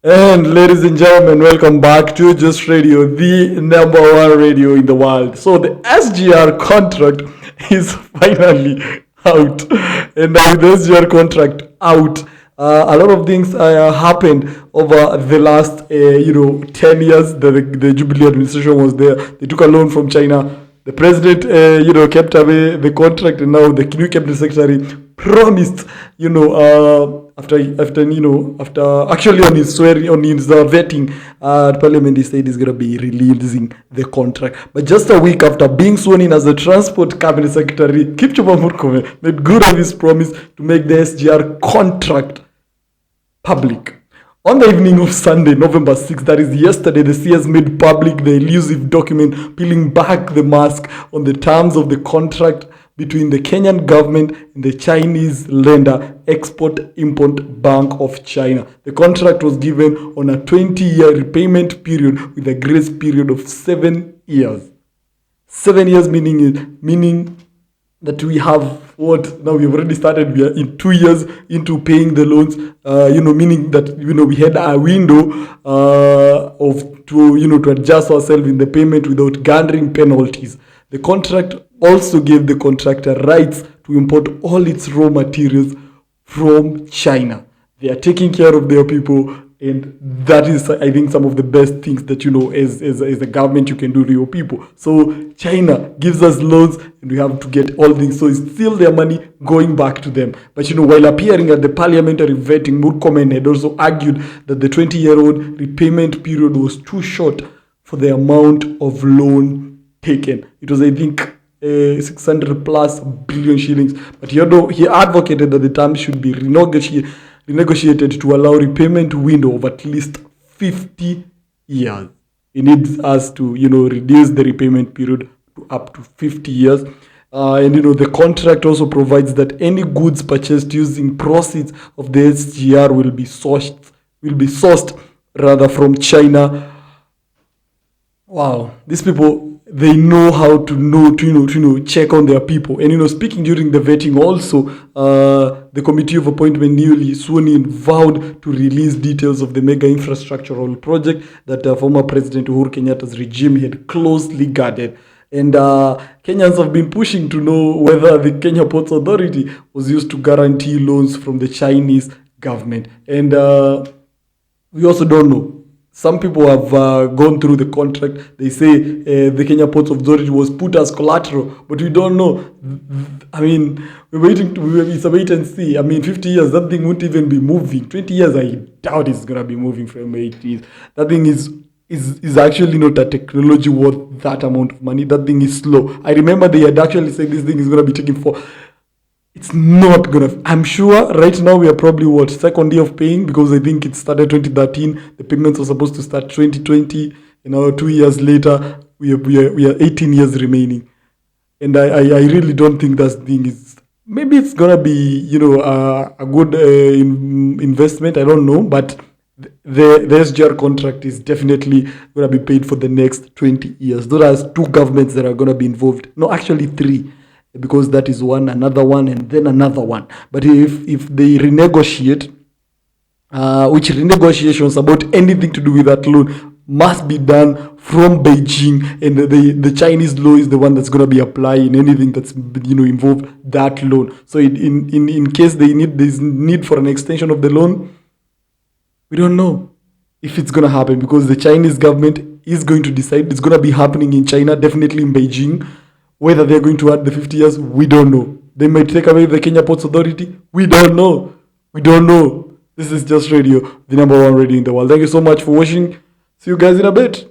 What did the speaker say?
And ladies and gentlemen, welcome back to Just Radio, the number one radio in the world. So the SGR contract is finally out, and now with the SGR contract out, a lot of things happened over the last 10 years that the Jubilee administration was there. They took a loan from China. The president, kept away the contract, and now the new cabinet secretary promised, after actually on his swearing, on his vetting parliament, he said he's gonna be releasing the contract. But just a week after being sworn in as the transport cabinet secretary, Kipchumba Murkomen made good of his promise to make the SGR contract public. On the evening of Sunday, November 6th, that is yesterday, the CS made public the elusive document peeling back the mask on the terms of the contract between the Kenyan government and the Chinese lender Export-Import Bank of China. The contract was given on a 20-year repayment period with a grace period of 7 years. 7 years meaning that we have what now we've already started. We are in 2 years into paying the loans, meaning that we had a window to adjust ourselves in the payment without garnering penalties. The contract also gave the contractor rights to import all its raw materials from China. They are taking care of their people, and that is, I think, some of the best things that as a government you can do to your people. So China gives us loans, and we have to get all things. So it's still their money going back to them. But while appearing at the parliamentary vetting, Murkomen had also argued that the 20-year-old repayment period was too short for the amount of loan taken. It was, I think, 600 plus billion shillings. But he advocated that the terms should be renegotiated to allow repayment window of at least 50 years. It needs us to, reduce the repayment period to up to 50 years. The contract also provides that any goods purchased using proceeds of the SGR will be sourced from China. Wow, these people, they know how to check on their people. And speaking during the vetting also, the committee of appointment newly sworn in vowed to release details of the mega infrastructural project that former President Uhuru Kenyatta's regime had closely guarded. And Kenyans have been pushing to know whether the Kenya Ports Authority was used to guarantee loans from the Chinese government. And we also don't know. Some people have gone through the contract. They say the Kenya Ports Authority was put as collateral, but we don't know. I mean, it's a wait and see. I mean, 50 years, that thing won't even be moving. 20 years, I doubt it's going to be moving from 8 years. That thing is actually not a technology worth that amount of money. That thing is slow. I remember they had actually said this thing is going to be taking it's not gonna. I'm sure right now we are probably second year of paying, because I think it started 2013. The payments were supposed to start 2020. 2 years later we are 18 years remaining, and I really don't think that thing is. Maybe it's gonna be a good investment. I don't know, but the SGR contract is definitely gonna be paid for the next 20 years. Those are two governments that are gonna be involved. No, actually 3. Because that is one, another one, and then another one. But if they renegotiate, which renegotiations about anything to do with that loan must be done from Beijing, and the Chinese law is the one that's going to be applying anything that's involved that loan. So in case there's need for an extension of the loan, we don't know if it's going to happen, because the Chinese government is going to decide. It's going to be happening in China, definitely in Beijing. Whether they're going to add the 50 years, we don't know. They might take away the Kenya Ports Authority. We don't know. This is Just Radio, the number one radio in the world. Thank you so much for watching. See you guys in a bit.